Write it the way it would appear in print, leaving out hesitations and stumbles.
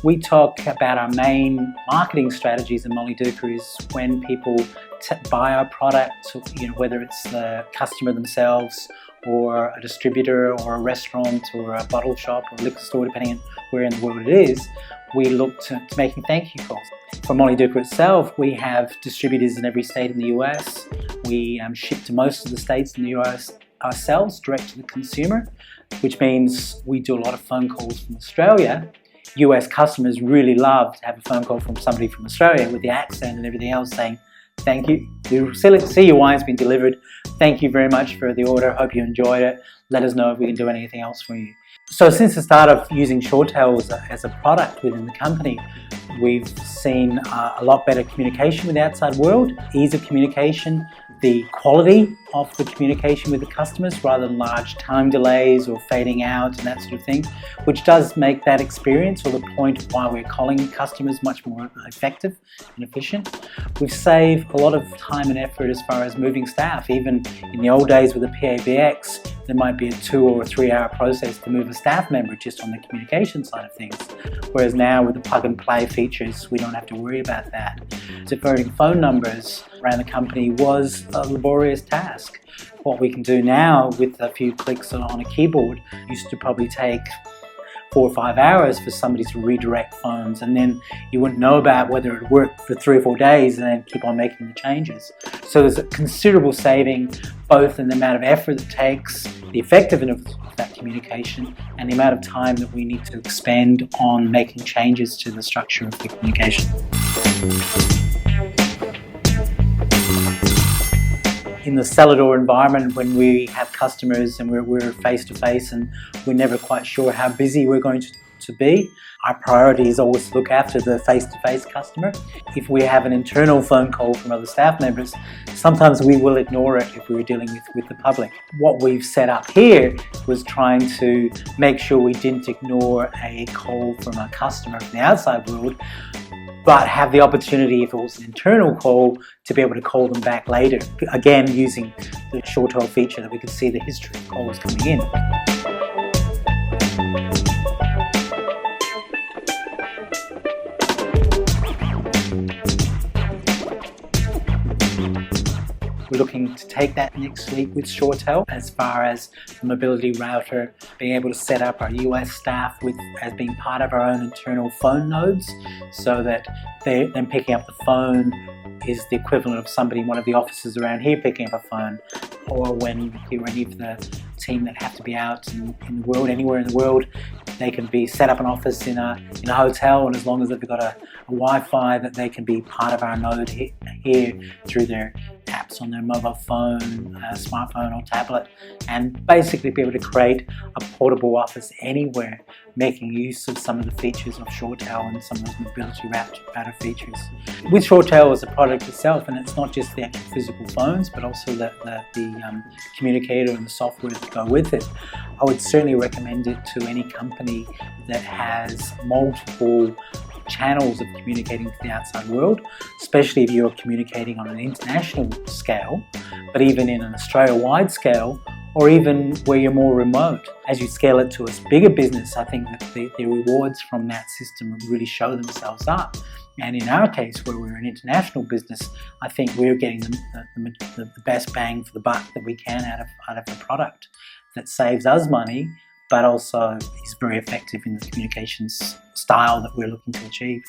we talk about our main marketing strategies in MollyDooker is when people buy our product, whether it's the customer themselves or a distributor or a restaurant or a bottle shop or a liquor store, depending on where in the world it is, we look to making thank you calls. For MollyDooker itself, we have distributors in every state in the US. We ship to most of the states in the US ourselves, direct to the consumer, which means we do a lot of phone calls from Australia. US customers really love to have a phone call from somebody from Australia with the accent and everything else saying, thank you. We see your wine's been delivered. Thank you very much for the order. Hope you enjoyed it. Let us know if we can do anything else for you. So since the start of using ShoreTel as a product within the company, we've seen a lot better communication with the outside world, ease of communication, the quality of the communication with the customers rather than large time delays or fading out and that sort of thing, which does make that experience or the point of why we're calling customers much more effective and efficient. We've saved a lot of time and effort as far as moving staff. Even in the old days with the PABX, there might be a 2 or 3 hour process to move a staff member just on the communication side of things. Whereas now with the plug and play features, we don't have to worry about that. Diverting phone numbers around the company was a laborious task. What we can do now with a few clicks on a keyboard used to probably take 4 or 5 hours for somebody to redirect phones, and then you wouldn't know about whether it worked for 3 or 4 days and then keep on making the changes. So there's a considerable saving both in the amount of effort it takes, the effectiveness of that communication, and the amount of time that we need to expend on making changes to the structure of the communication. In the cellar door environment, when we have customers and we're face-to-face and we're never quite sure how busy we're going to be, our priority is always to look after the face-to-face customer. If we have an internal phone call from other staff members, sometimes we will ignore it if we're dealing with the public. What we've set up here was trying to make sure we didn't ignore a call from a customer from the outside world, but have the opportunity, if it was an internal call, to be able to call them back later. Again, using the ShoreTel feature that we can see the history of calls coming in. We're looking to take that next leap with ShoreTel as far as the mobility router, being able to set up our US staff as being part of our own internal phone nodes, so that them picking up the phone is the equivalent of somebody in one of the offices around here picking up a phone, or when you're any of the team that have to be out in the world, anywhere in the world, they can be set up an office in a hotel, and as long as they've got a Wi-Fi, that they can be part of our node here through their apps on their mobile phone, smartphone or tablet, and basically be able to create a portable office anywhere, making use of some of the features of ShoreTel and some of those mobility router features. With ShoreTel as a product itself, and it's not just the actual physical phones, but also the communicator and the software that go with it, I would certainly recommend it to any company that has multiple channels of communicating to the outside world, especially if you're communicating on an international scale, but even in an Australia-wide scale, or even where you're more remote. As you scale it to a bigger business, I think that the rewards from that system really show themselves up. And in our case, where we're an international business, I think we're getting the best bang for the buck that we can out of the product that saves us money, but also is very effective in the communications style that we're looking to achieve.